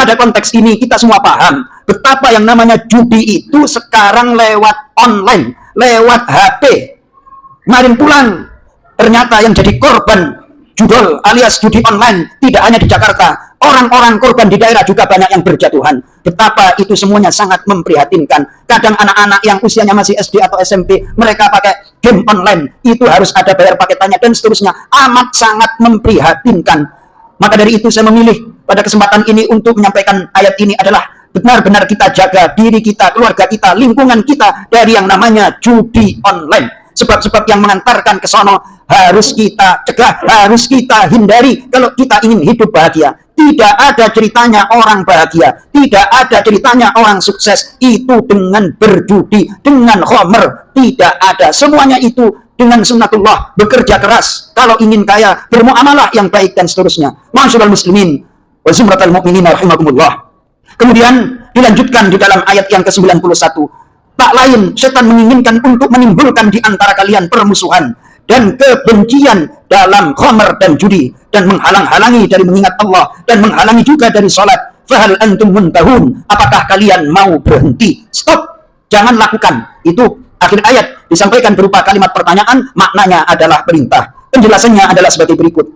pada konteks ini kita semua paham betapa yang namanya judi itu sekarang lewat online, lewat HP. Kemarin pulang ternyata yang jadi korban judol alias judi online tidak hanya di Jakarta, orang-orang korban di daerah juga banyak yang berjatuhan. Betapa itu semuanya sangat memprihatinkan. Kadang anak-anak yang usianya masih SD atau SMP, mereka pakai game online, itu harus ada bayar paketannya dan seterusnya. Amat sangat memprihatinkan. Maka dari itu saya memilih pada kesempatan ini untuk menyampaikan ayat ini adalah benar-benar kita jaga diri kita, keluarga kita, lingkungan kita dari yang namanya judi online. Sebab-sebab yang mengantarkan ke sono harus kita cegah, harus kita hindari kalau kita ingin hidup bahagia. Tidak ada ceritanya orang bahagia, tidak ada ceritanya orang sukses itu dengan berjudi, dengan khomer. Tidak ada. Semuanya itu dengan sunnatullah, bekerja keras kalau ingin kaya, bermuamalah yang baik dan seterusnya. Masyaallah muslimin wa zumratal mu'minin rahimakumullah. Kemudian dilanjutkan di dalam ayat yang ke-91. Tak lain setan menginginkan untuk menimbulkan di antara kalian permusuhan dan kebencian dalam khamr dan judi, dan menghalang-halangi dari mengingat Allah, dan menghalangi juga dari salat. Fahal antum muntahun, apakah kalian mau berhenti? Stop, jangan lakukan. Itu akhir ayat disampaikan berupa kalimat pertanyaan, maknanya adalah perintah. Penjelasannya adalah sebagai berikut.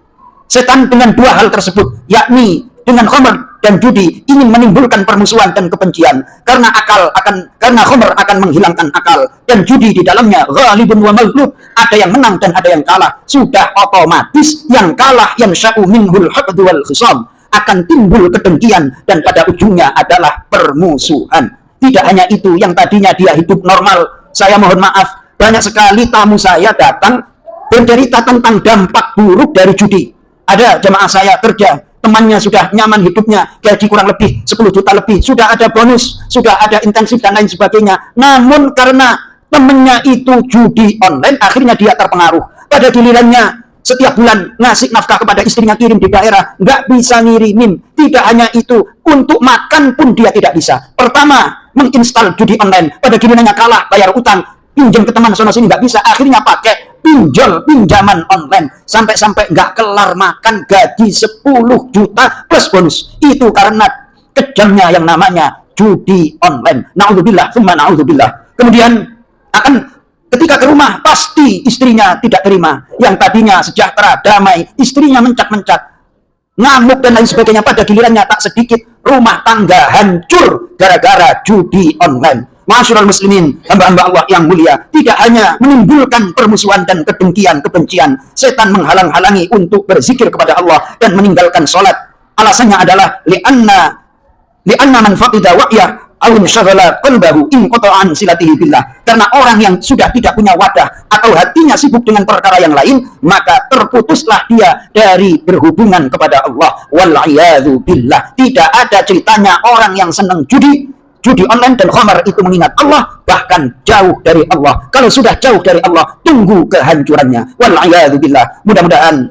Setan dengan dua hal tersebut, yakni dengan khamr dan judi, ingin menimbulkan permusuhan dan kebencian, karena khamr akan menghilangkan akal, dan judi di dalamnya ghalibun wa maghlub, ada yang menang dan ada yang kalah. Sudah otomatis yang kalah yang sya'u minhul haqdu wal khisam, akan timbul kedengkian dan pada ujungnya adalah permusuhan. Tidak hanya itu, yang tadinya dia hidup normal, saya mohon maaf, banyak sekali tamu saya datang bercerita tentang dampak buruk dari judi. Ada jemaah saya kerja, temannya sudah nyaman hidupnya, gaji kurang lebih 10 juta lebih, sudah ada bonus, sudah ada intensif dan lain sebagainya. Namun karena temannya itu judi online, akhirnya dia terpengaruh. Pada gilirannya setiap bulan ngasih nafkah kepada istrinya, kirim di daerah, nggak bisa ngirimin. Tidak hanya itu, untuk makan pun dia tidak bisa. Pertama, menginstal judi online, pada gilirannya kalah, bayar utang, pinjam ke teman sono sini nggak bisa, akhirnya pakai pinjaman online, sampai-sampai nggak kelar makan, gaji 10 juta plus bonus. Itu karena kejamnya yang namanya judi online. Na'udzubillah, tsumma na'udzubillah. Kemudian akan ketika ke rumah pasti istrinya tidak terima. Yang tadinya sejahtera, damai, istrinya mencak-mencak, ngamuk dan lain sebagainya. Pada gilirannya tak sedikit rumah tangga hancur gara-gara judi online. Masyaallah muslimin, hamba-hamba Allah yang mulia, tidak hanya menimbulkan permusuhan dan kedengkian, kebencian, setan menghalang-halangi untuk berzikir kepada Allah dan meninggalkan sholat. Alasannya adalah li'anna man faqida wa'yah aw insyaghala qalbahu in qata'an silatihi billah. Karena orang yang sudah tidak punya wadah atau hatinya sibuk dengan perkara yang lain, maka terputuslah dia dari berhubungan kepada Allah. Wal-'iyadzu billah. Tidak ada ceritanya orang yang senang judi online dan khamar itu mengingat Allah, bahkan jauh dari Allah. Kalau sudah jauh dari Allah, tunggu kehancurannya. Wal-'iyadzu billah. Mudah-mudahan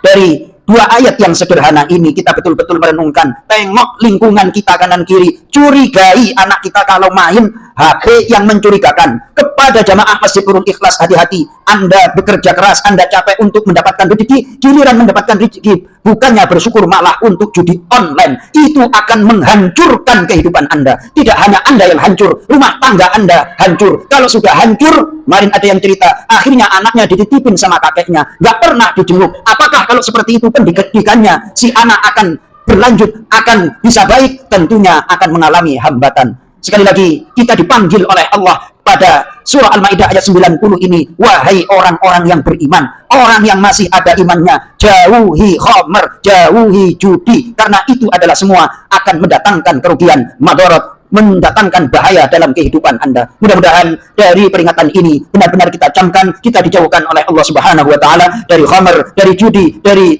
dari dua ayat yang sederhana ini kita betul-betul merenungkan, tengok lingkungan kita kanan kiri, curigai anak kita kalau main HP yang mencurigakan. Kepada jamaah Masjid Nurul Ikhlas, hati-hati. Anda bekerja keras, Anda capek untuk mendapatkan rezeki, giliran mendapatkan rezeki bukannya bersyukur, malah untuk judi online. Itu akan menghancurkan kehidupan Anda. Tidak hanya Anda yang hancur, rumah tangga Anda hancur. Kalau sudah hancur, kemarin ada yang cerita, akhirnya anaknya dititipin sama kakeknya, nggak pernah dijenguk. Apakah kalau seperti itu pendidikannya si anak akan berlanjut, akan bisa baik? Tentunya akan mengalami hambatan. Sekali lagi, kita dipanggil oleh Allah pada surah Al-Maidah ayat 90 ini, wahai orang-orang yang beriman, orang yang masih ada imannya, jauhi khamr, jauhi judi, karena itu adalah semua akan mendatangkan kerugian, madarat, mendatangkan bahaya dalam kehidupan Anda. Mudah-mudahan dari peringatan ini benar-benar kita camkan, kita dijauhkan oleh Allah Subhanahu wa taala dari khamr, dari judi, dari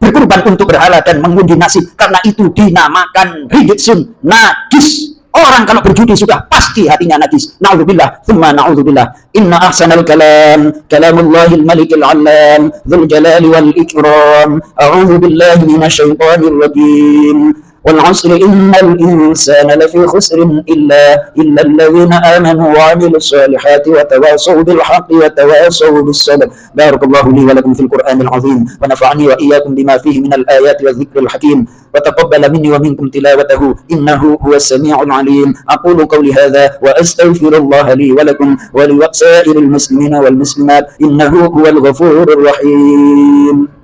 berkorban untuk berhala dan mengundi nasib, karena itu dinamakan rijsun, najis. Orang kalau berjudi sudah pasti hatinya najis. Na'udzubillah, tsumma na'udzubillah. Inna ahsanal kalam kalamullahil malikil alam dzul jalali wal ikram. A'udzu billahi minasyaitonir rajim. والعصر إن الإنسان لفي خسر إلا الذين آمنوا وعملوا الصالحات وتواصوا بالحق وتواصوا بالصبر. بارك الله لي ولكم في القرآن العظيم، ونفعني وإياكم بما فيه من الآيات والذكر الحكيم، وتقبل مني ومنكم تلاوته إنه هو السميع العليم. أقول قولي هذا وأستغفر الله لي ولكم ولسائر المسلمين والمسلمات إنه هو الغفور الرحيم.